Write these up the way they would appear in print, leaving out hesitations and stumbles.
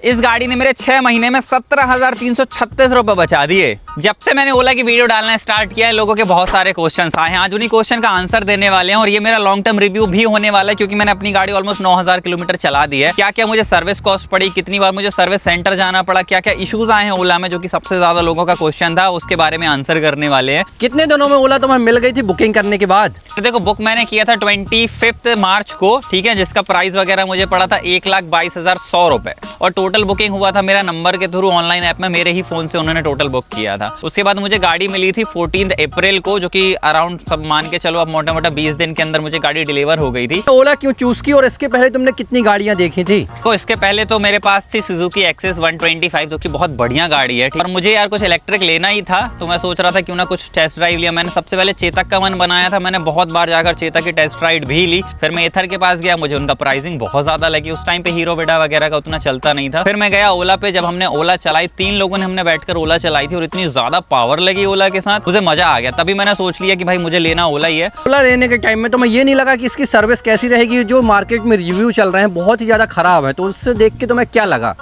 इस गाड़ी ने मेरे 6 महीने में 17,336 रुपए बचा दिए। जब से मैंने ओला की वीडियो डालना स्टार्ट किया है, लोगों के बहुत सारे क्वेश्चंस आए हैं। आज उन्हीं क्वेश्चन का आंसर देने वाले हैं और ये मेरा लॉन्ग टर्म रिव्यू भी होने वाला है, क्योंकि मैंने अपनी गाड़ी ऑलमोस्ट 9,000 किलोमीटर चला दी है। क्या क्या मुझे सर्विस कॉस्ट पड़ी, कितनी बार मुझे सर्विस सेंटर जाना पड़ा, क्या क्या इश्यूज आए हैं ओला में, जो कि सबसे ज्यादा लोगों का क्वेश्चन था, उसके बारे में आंसर करने वाले हैं। कितने दिनों में ओला तुम्हें मिल गई थी बुकिंग करने के बाद? तो देखो, बुक मैंने किया था 25 मार्च को, ठीक है, जिसका प्राइस वगैरह मुझे पड़ा था 1,22,100 रुपए और टोटल बुकिंग हुआ था मेरा नंबर के थ्रू ऑनलाइन ऐप में, मेरे ही फोन से उन्होंने टोटल बुक किया था। उसके बाद मुझे गाड़ी मिली थी 14 अप्रैल को, जो कि अराउंड सब मान के चलो अब मोटा मोटा 20 दिन के अंदर मुझे गाड़ी डिलीवर हो गई थी। तो ओला क्यों चूज की और इसके पहले तुमने कितनी गाड़ियां देखी थी? तो इसके पहले तो मेरे पास थी सुजुकी एक्सेस 125, जो कि बहुत बढ़िया गाड़ी है, और मुझे यार कुछ इलेक्ट्रिक लेना ही था, तो मैं सोच रहा था क्यों ना कुछ टेस्ट ड्राइव लिया। मैंने सबसे पहले चेतक का मन बनाया था, मैंने बहुत बार जाकर चेतक की टेस्ट राइड भी ली। फिर मैं एथर के पास गया, मुझे उनका प्राइसिंग बहुत ज्यादा लगी। उस टाइम पे हीरो बेडा वगैरह का उतना चलता नहीं था। फिर मैं गया ओला पे, जब हमने ओला चलाई, 3 लोगों ने हमने बैठकर ओला चलाई थी और इतनी ज्यादा पावर लगी ओला के साथ, मुझे मजा आ गया। तभी मैंने सोच लिया कि भाई मुझे लेना ओला ही है। ओला लेने के टाइम में तो मैं ये नहीं लगा कि इसकी सर्विस कैसी रहेगी। जो मार्केट में रिव्यू चल रहे हैं बहुत ही ज्यादा खराब है, तो उससे देख के तुम्हें क्या लगा?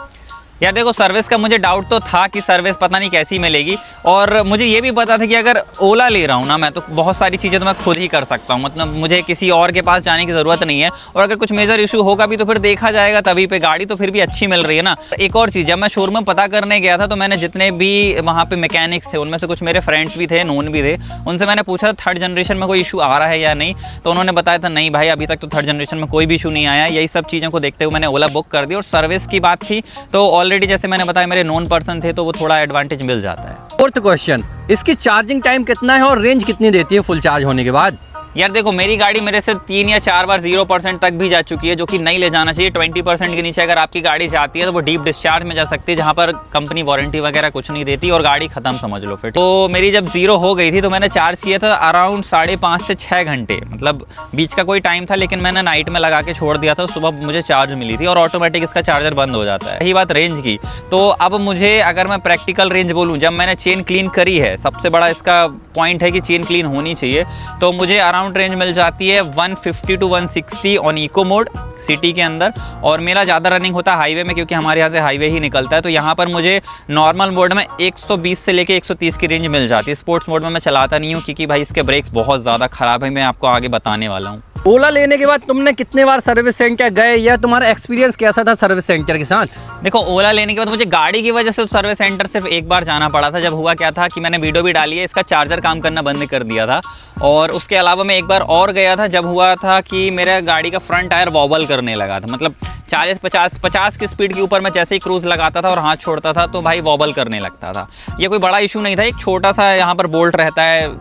यार देखो, सर्विस का मुझे डाउट तो था कि सर्विस पता नहीं कैसी मिलेगी, और मुझे ये भी पता था कि अगर ओला ले रहा हूँ ना मैं, तो बहुत सारी चीज़ें तो मैं खुद ही कर सकता हूँ। मतलब मुझे किसी और के पास जाने की ज़रूरत नहीं है, और अगर कुछ मेजर इशू होगा भी तो फिर देखा जाएगा तभी पे। गाड़ी तो फिर भी अच्छी मिल रही है ना। एक और चीज़, जब मैं शोरूम में पता करने गया था, तो मैंने जितने भी वहाँ पे मैकेनिक्स थे, उनमें से कुछ मेरे फ्रेंड्स भी थे, नोन भी थे, उनसे मैंने पूछा 3rd जनरेशन में कोई इशू आ रहा है या नहीं, तो उन्होंने बताया था नहीं भाई, अभी तक तो 3rd जनरेशन में कोई भी इशू नहीं आया। यही सब चीज़ों को देखते हुए मैंने ओला बुक कर दी। और सर्विस की बात थी तो ऑलरेडी जैसे मैंने बताया मेरे नोन पर्सन थे, तो वो थोड़ा एडवांटेज मिल जाता है। 4th क्वेश्चन, इसकी चार्जिंग टाइम कितना है और रेंज कितनी देती है फुल चार्ज होने के बाद? यार देखो, मेरी गाड़ी मेरे से 3 या 4 बार 0% तक भी जा चुकी है, जो कि नहीं ले जाना चाहिए। 20% के नीचे अगर आपकी गाड़ी जाती है तो वो डीप डिस्चार्ज में जा सकती है, जहां पर कंपनी वारंटी वगैरह कुछ नहीं देती और गाड़ी खत्म समझ लो फिर। तो मेरी जब 0 हो गई थी तो मैंने चार्ज किया था अराउंड 5.5 से 6 घंटे, मतलब बीच का कोई टाइम था, लेकिन मैंने नाइट में लगा के छोड़ दिया था। सुबह मुझे चार्ज मिली थी और ऑटोमेटिक इसका चार्जर बंद हो जाता है। यही बात रेंज की। तो अब मुझे, अगर मैं प्रैक्टिकल रेंज बोलूँ, जब मैंने चेन क्लीन करी है, सबसे बड़ा इसका पॉइंट है कि चेन क्लीन होनी चाहिए, तो मुझे अराउंड रेंज मिल जाती है 150 to 160 on eco mode city के अंदर। और मेरा ज़्यादा रनिंग होता है हाईवे में, क्योंकि हमारे यहाँ से हाईवे ही निकलता है, तो यहाँ पर मुझे नॉर्मल मोड में 120 से लेके 130 की रेंज मिल जाती है। स्पोर्ट्स मोड में मैं चलाता नहीं हूँ, क्योंकि भाई इसके ब्रेक्स बहुत ज़्यादा ख़राब है, मैं आपको आगे बताने वाला हूँ। ओला लेने के बाद तुमने कितने बार सर्विस सेंटर गए, या तुम्हारा एक्सपीरियंस कैसा था सर्विस सेंटर के साथ? देखो, ओला लेने के बाद मुझे गाड़ी की वजह से सर्विस सेंटर सिर्फ एक बार जाना पड़ा था। जब हुआ क्या था कि मैंने वीडियो भी डाली है, इसका चार्जर काम करना बंद कर दिया था। और उसके अलावा मैं एक बार और गया था, जब हुआ था कि मेरा गाड़ी का फ्रंट टायर वॉबल करने लगा था। मतलब 40-50 की स्पीड के ऊपर मैं जैसे ही क्रूज लगाता था और हाथ छोड़ता था तो भाई वॉबल करने लगता था। ये कोई बड़ा इशू नहीं था, एक छोटा सा यहाँ पर बोल्ट रहता है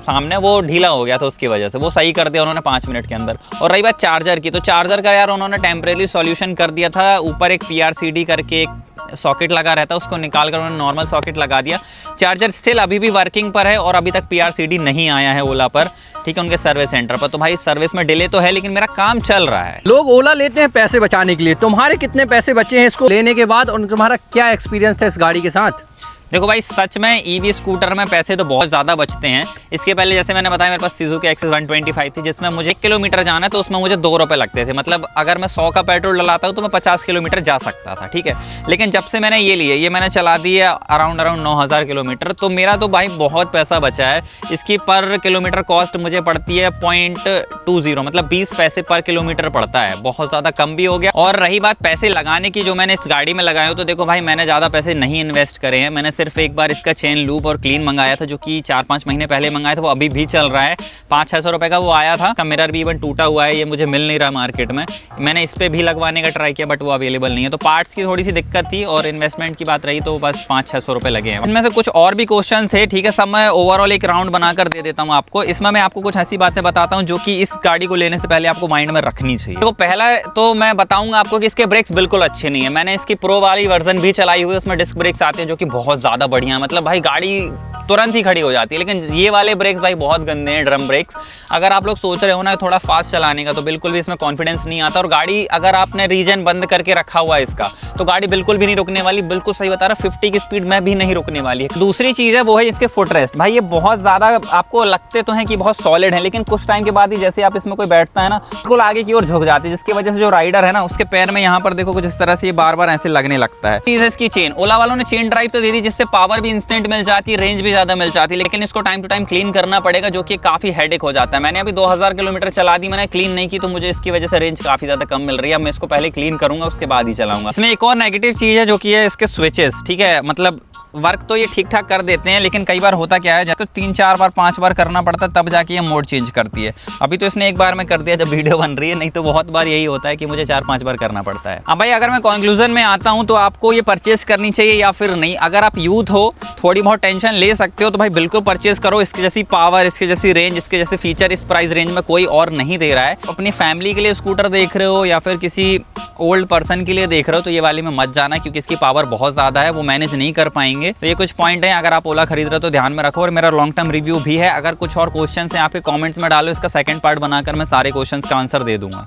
सामने, वो ढीला हो गया था, उसकी वजह से वो सही कर दिया उन्होंने 5 मिनट के अंदर। और रही बात चार्जर की, तो चार्जर का यार उन्होंने टेम्परेरी सॉल्यूशन कर दिया था। ऊपर एक PRCD करके एक सॉकेट लगा रहता है, उसको निकाल कर उन्होंने नॉर्मल सॉकेट लगा दिया। चार्जर स्टिल अभी भी वर्किंग पर है और अभी तक PRCD नहीं आया है ओला पर, ठीक है, उनके सर्विस सेंटर पर। तो भाई सर्विस में डिले तो है, लेकिन मेरा काम चल रहा है। लोग ओला लेते हैं पैसे बचाने के लिए, तुम्हारे कितने पैसे बचे हैं इसको लेने के बाद, और तुम्हारा क्या एक्सपीरियंस था इस गाड़ी के साथ? देखो भाई, सच में EV स्कूटर में पैसे तो बहुत ज़्यादा बचते हैं। इसके पहले जैसे मैंने बताया, मेरे पास सुजुकी एक्सेस 125 थी, जिसमें मुझे 1 किलोमीटर जाना है तो उसमें मुझे 2 रुपये लगते थे। मतलब अगर मैं 100 का पेट्रोल डलाता हूँ तो मैं 50 किलोमीटर जा सकता था, ठीक है। लेकिन जब से मैंने ये लिए, ये मैंने चला दी है अराउंड 9,000 किलोमीटर, तो मेरा तो भाई बहुत पैसा बचा है। इसकी पर किलोमीटर कॉस्ट मुझे पड़ती है 0.20, मतलब 20 पैसे पर किलोमीटर पड़ता है, बहुत ज़्यादा कम भी हो गया। और रही बात पैसे लगाने की, जो मैंने इस गाड़ी में लगाए हो, तो देखो भाई, मैंने ज़्यादा पैसे नहीं इन्वेस्ट करे हैं। मैंने सिर्फ एक बार इसका चेन लूप और क्लीन मंगाया था, जो कि 4-5 महीने पहले मंगाया था, वो अभी भी चल रहा है। 500-600 रुपए का वो आया था। का मिरर भी इवन टूटा हुआ है, ये मुझे मिल नहीं रहा मार्केट में। मैंने इस पे भी लगवाने का ट्राई किया, बट वो अवेलेबल नहीं है। तो पार्ट्स की थोड़ी सी दिक्कत थी, और इन्वेस्टमेंट की बात रही तो बस 500-600 रुपए लगे हैं। इनमें से कुछ और भी क्वेश्चन थे, ठीक है, सब मैं ओवरऑल एक राउंड बनाकर दे देता हूँ आपको। इसमें मैं आपको कुछ ऐसी बातें बताता हूँ जो कि इस गाड़ी को लेने से पहले आपको माइंड में रखनी चाहिए। तो पहला तो मैं बताऊंगा आपको कि इसके ब्रेक्स बिल्कुल अच्छे नहीं है। मैंने इसकी प्रो वाली वर्जन भी चलाई हुई है, उसमें डिस्क ब्रेक्स आते हैं जो कि बहुत ज़्यादा बढ़िया है, मतलब भाई गाड़ी तुरंत ही खड़ी हो जाती है। लेकिन ये वाले ब्रेक्स भाई बहुत गंदे हैं, ड्रम ब्रेक्स। अगर आप लोग सोच रहे हो ना थोड़ा फास्ट चलाने का, तो बिल्कुल भी इसमें कॉन्फिडेंस नहीं आता। और गाड़ी अगर आपने रीजन बंद करके रखा हुआ है इसका, तो गाड़ी बिल्कुल भी नहीं रुकने वाली, बिल्कुल सही बता रहा, 50 की स्पीड में भी नहीं रुकने वाली है। दूसरी चीज़ है वो है इसके फुट रेस्ट। भाई ये बहुत ज़्यादा आपको लगते तो हैं कि बहुत सॉलिड है, लेकिन कुछ टाइम के बाद ही जैसे आप इसमें कोई बैठता है ना, बिल्कुल आगे की ओर झुक जाती है, जिसकी वजह से जो राइडर है ना उसके पैर में यहाँ पर देखो कुछ इस तरह से ये बार बार ऐसे लगने लगता है। चीज़ है इसकी चेन। ओला वालों ने चेन ड्राइव तो दे दी, जिससे पावर भी इंस्टेंट मिल जाती है, रेंज भी ज़्यादा मिल जाती है, लेकिन इसको टाइम टू टाइम क्लीन करना पड़ेगा, जो कि काफ़ी हेडेक हो जाता है। मैंने अभी 2000 किलोमीटर चला दी, मैंने क्लीन नहीं की, तो मुझे इसकी वजह से रेंज काफ़ी ज़्यादा कम मिल रही है। मैं इसको पहले क्लीन करूँगा, उसके बाद ही चलाऊँगा। इसमें एक और नेगेटिव चीज़ है जो कि है इसके स्विचेस, ठीक है, मतलब वर्क तो ये ठीक ठाक कर देते हैं, लेकिन कई बार होता क्या है, जब तो 3-4 बार 5 बार करना पड़ता है तब जाके ये मोड चेंज करती है। अभी तो इसने एक बार में कर दिया जब वीडियो बन रही है, नहीं तो बहुत बार यही होता है कि मुझे 4-5 बार करना पड़ता है। अब भाई अगर मैं कंक्लूजन में आता हूँ तो आपको ये परचेस करनी चाहिए या फिर नहीं। अगर आप यूथ हो, थोड़ी बहुत टेंशन ले सकते हो, तो भाई बिल्कुल परचेस करो। इसकी जैसी पावर, इसकी जैसी रेंज, इसके जैसे फीचर इस प्राइस रेंज में कोई और नहीं दे रहा है। अपनी फैमिली के लिए स्कूटर देख रहे हो या फिर किसी ओल्ड पर्सन के लिए देख रहे हो, तो ये वाले में मत जाना, क्योंकि इसकी पावर बहुत ज़्यादा है, वो मैनेज नहीं कर पाएंगे। तो ये कुछ पॉइंट है, अगर आप ओला खरीद रहे हो तो ध्यान में रखो। और मेरा लॉन्ग टर्म रिव्यू भी है, अगर कुछ और क्वेश्चंस हैं आपके कमेंट्स में डालो, इसका सेकंड पार्ट बनाकर मैं सारे क्वेश्चंस का आंसर दे दूंगा।